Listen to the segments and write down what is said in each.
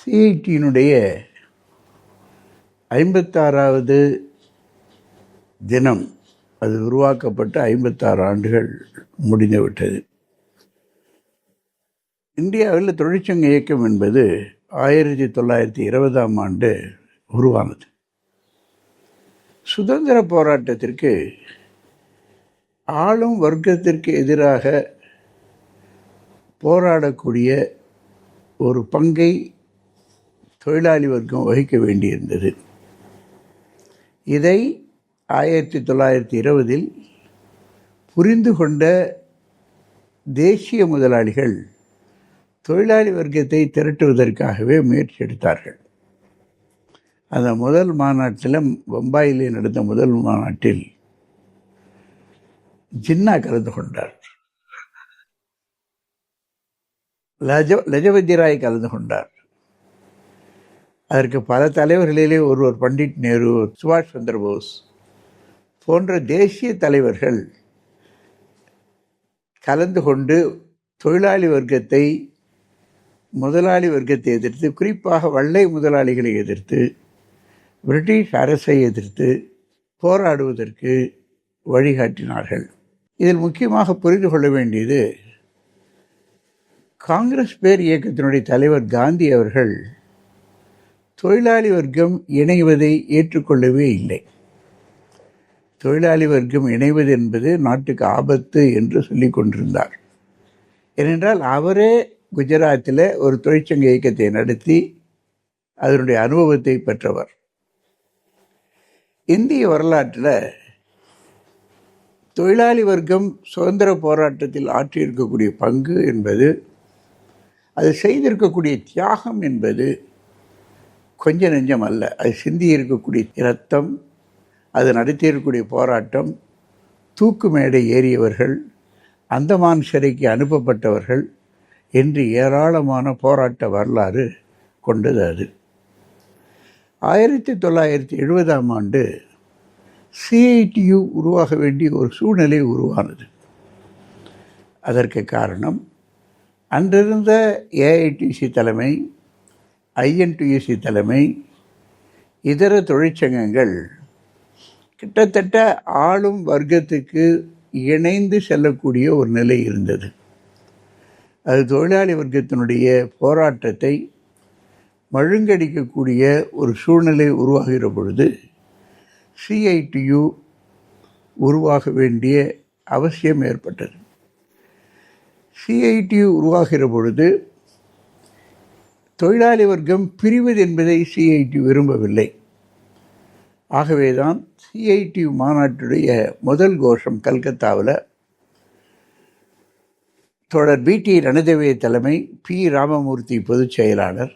சிஐடியினுடைய 56வது தினம், அது உருவாக்கப்பட்டு 56 ஆண்டுகள் முடிந்துவிட்டது. இந்தியாவில் தொழிற்சங்க இயக்கம் என்பது 1920ஆம் ஆண்டு உருவானது. சுதந்திர போராட்டத்திற்கு ஆளும் வர்க்கத்திற்கு எதிராக போராடக்கூடிய ஒரு பங்கை தொழிலாளி வர்க்கம் வகிக்க வேண்டியிருந்தது. இதை 1920இல் புரிந்து கொண்ட தேசிய முதலாளிகள் தொழிலாளி வர்க்கத்தை திரட்டுவதற்காகவே முயற்சி எடுத்தார்கள். அந்த முதல் மாநாட்டில், பம்பாயிலே நடந்த முதல் மாநாட்டில் ஜின்னா கலந்து கொண்டார், லஜபதி ராய் கலந்து கொண்டார். அதற்கு பல தலைவர்களிலே ஒருவர் பண்டிட் நேரு, சுபாஷ் சந்திர போஸ் போன்ற தேசிய தலைவர்கள் கலந்து கொண்டு தொழிலாளி வர்க்கத்தை, முதலாளி வர்க்கத்தை எதிர்த்து, குறிப்பாக வெள்ளை முதலாளிகளை எதிர்த்து, பிரிட்டிஷ் அரசை எதிர்த்து போராடுவதற்கு வழிகாட்டினார்கள். இதில் முக்கியமாக புரிந்து கொள்ள வேண்டியது, காங்கிரஸ் பேர் இயக்கத்தினுடைய தலைவர் காந்தி அவர்கள் தொழிலாளி வர்க்கம் இணைவதை ஏற்றுக்கொள்ளவே இல்லை. தொழிலாளி வர்க்கம் இணைவது என்பது நாட்டுக்கு ஆபத்து என்று சொல்லிக் கொண்டிருந்தார். ஏனென்றால் அவரே குஜராத்தில் ஒரு தொழிற்சங்க இயக்கத்தை நடத்தி அதனுடைய அனுபவத்தை பெற்றவர். இந்திய வரலாற்றில் தொழிலாளி வர்க்கம் சுதந்திர போராட்டத்தில் ஆற்றியிருக்கக்கூடிய பங்கு என்பது, அது செய்திருக்கக்கூடிய தியாகம் என்பது கொஞ்ச நெஞ்சம் அல்ல. அது சிந்தி இருக்கக்கூடிய இரத்தம், அது நடத்தியிருக்கக்கூடிய போராட்டம், தூக்கு மேடை ஏறியவர்கள், அந்தமான் சிறைக்கு அனுப்பப்பட்டவர்கள் என்று ஏராளமான போராட்ட வரலாறு கொண்டது. அது 1970ஆம் ஆண்டு சிஐடியு உருவாக வேண்டிய ஒரு சூழ்நிலை உருவானது. அதற்கு காரணம், அன்றிருந்த ஏஐடிசி தலைமை, ஐஎன்டியூசி தலைமை, இதர தொழிற்சங்கங்கள் கிட்டத்தட்ட ஆளும் வர்க்கத்துக்கு இணைந்து செல்லக்கூடிய ஒரு நிலை இருந்தது. அது தொழிலாளி வர்க்கத்தினுடைய போராட்டத்தை மழுங்கடிக்கக்கூடிய ஒரு சூழ்நிலை உருவாகிற பொழுது சிஐடியு உருவாக வேண்டிய அவசியம் ஏற்பட்டது. சிஐடியு உருவாகிற பொழுது தொழிலாளி வர்க்கம் பிரிவது என்பதை சிஐடியு விரும்பவில்லை. ஆகவேதான் சிஐடியு மாநாட்டுடைய முதல் கோஷம் கல்கத்தாவில் தொடர் பிடி ரணதேவே தலைமை, பி ராமமூர்த்தி பொதுச் செயலாளர்,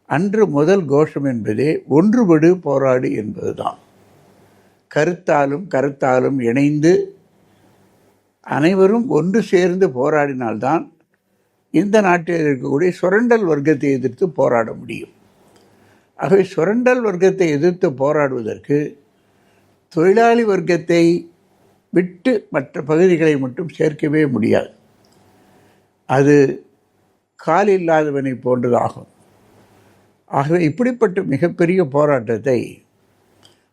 அன்று முதல் கோஷம் என்பதே ஒன்றுபடு போராடு என்பதுதான். கருத்தாலும் கருத்தாலும் இணைந்து அனைவரும் ஒன்று சேர்ந்து போராடினால்தான் இந்த நாட்டில் இருக்கக்கூடிய சுரண்டல் வர்க்கத்தை எதிர்த்து போராட முடியும். ஆகவே சுரண்டல் வர்க்கத்தை எதிர்த்து போராடுவதற்கு தொழிலாளி வர்க்கத்தை விட்டு மற்ற பகுதிகளை மட்டும் சேர்க்கவே முடியாது. அது கால் இல்லாதவனை போன்றதாகும். ஆகவே இப்படிப்பட்ட மிகப்பெரிய போராட்டத்தை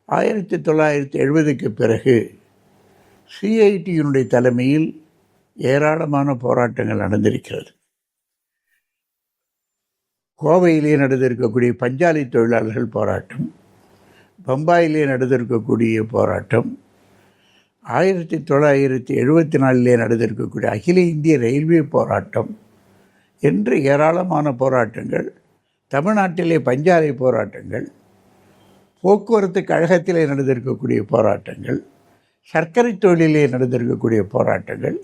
1970க்கு பிறகு சிஐடியினுடைய தலைமையில் ஏராளமான போராட்டங்கள் நடந்திருக்கிறது. கோவையிலே நடந்திருக்கக்கூடிய பஞ்சாலை தொழிலாளர்கள் போராட்டம், பம்பாயிலே நடந்திருக்கக்கூடிய போராட்டம், 1974 நடந்திருக்கக்கூடிய அகில இந்திய ரயில்வே போராட்டம் என்று ஏராளமான போராட்டங்கள், தமிழ்நாட்டிலே பஞ்சாலை போராட்டங்கள், போக்குவரத்து கழகத்திலே நடந்திருக்கக்கூடிய போராட்டங்கள், சர்க்கரை தொழிலே நடந்திருக்கக்கூடிய போராட்டங்கள்,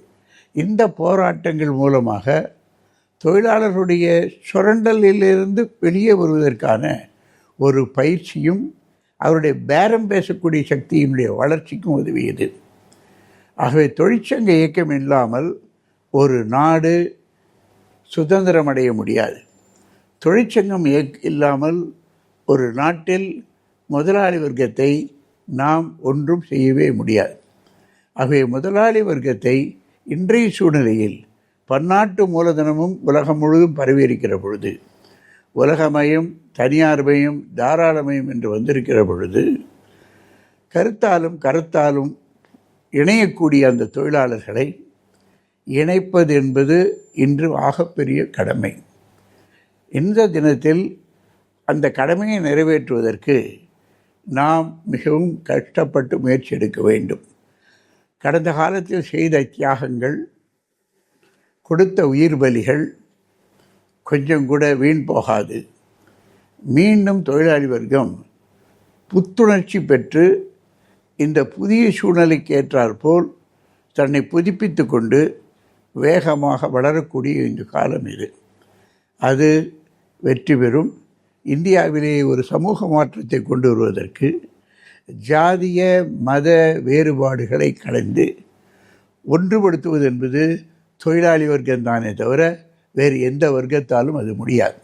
இந்த போராட்டங்கள் மூலமாக தொழிலாளர்களுடைய சுரண்டலிலிருந்து வெளியே வருவதற்கான ஒரு பயிற்சியும் அவருடைய பேரம் பேசக்கூடிய சக்தியினுடைய வளர்ச்சிக்கும் உதவியது. ஆகவே தொழிற்சங்க இயக்கம் இல்லாமல் ஒரு நாடு சுதந்திரம் அடைய முடியாது. தொழிற்சங்கம் இல்லாமல் ஒரு நாட்டில் முதலாளி வர்க்கத்தை நாம் ஒன்றும் செய்யவே முடியாது. ஆகவே முதலாளி வர்க்கத்தை இன்றைய சூழ்நிலையில் பன்னாட்டு மூலதனமும் உலகம் முழுவதும் பரவியிருக்கிற பொழுது உலகமயம், தனியார்மயம், தாராளமயம் என்று வந்திருக்கிற பொழுது கருத்தாலும் கருத்தாலும் இணையக்கூடிய அந்த தொழிலாளர்களை இணைப்பது என்பது இன்று ஆகப்பெரிய கடமை. இந்த தினத்தில் அந்த கடமையை நிறைவேற்றுவதற்கு நாம் மிகவும் கஷ்டப்பட்டு முயற்சி எடுக்க வேண்டும். கடந்த காலத்தில் செய்த தியாகங்கள், கொடுத்த உயிர் பலிகள் கொஞ்சம் கூட வீண் போகாது. மீண்டும் தொழிலாளி வர்க்கம் புத்துணர்ச்சி பெற்று இந்த புதிய சூழ்நிலைக்கு ஏற்றாற்போல் தன்னை புதுப்பித்து கொண்டு வேகமாக வளரக்கூடிய இந்த காலம் இது. அது வெற்றி பெறும். இந்தியாவிலே ஒரு சமூக மாற்றத்தை கொண்டு வருவதற்கு ஜாதிய மத வேறுபாடுகளை கலந்து ஒன்றுபடுத்துவது என்பது தொழிலாளி வர்க்கம்தானே தவிர வேறு எந்த வர்க்கத்தாலும் அது முடியாது.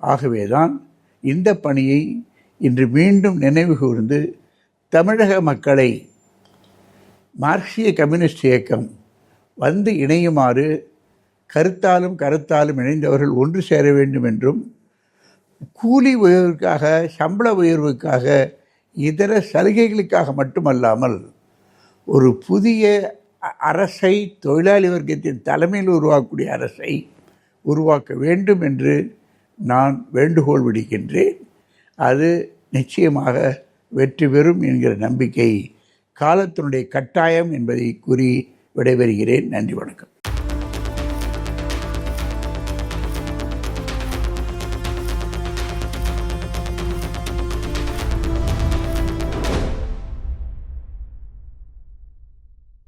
ஆகவேதான் இந்த பணியை இன்று மீண்டும் நினைவு கூர்ந்து தமிழக மக்களை மார்க்சிய கம்யூனிஸ்ட் இயக்கம் வந்து இணையுமாறு கருத்தாலும் கருத்தாலும் இணைந்தவர்கள் ஒன்று சேர வேண்டும் என்றும், கூலி உயர்வுக்காக, சம்பள உயர்வுக்காக, இதர சலுகைகளுக்காக மட்டுமல்லாமல் ஒரு புதிய அரசை, தொழிலாளி வர்க்கத்தின் தலைமையில் உருவாக்கக்கூடிய அரசை உருவாக்க வேண்டும் என்று நான் வேண்டுகோள் விடுக்கின்றேன். அது நிச்சயமாக வெற்றி பெறும் என்கிற நம்பிக்கை காலத்தினுடைய கட்டாயம் என்பதை கூறி விடைபெறுகிறேன். நன்றி, வணக்கம்.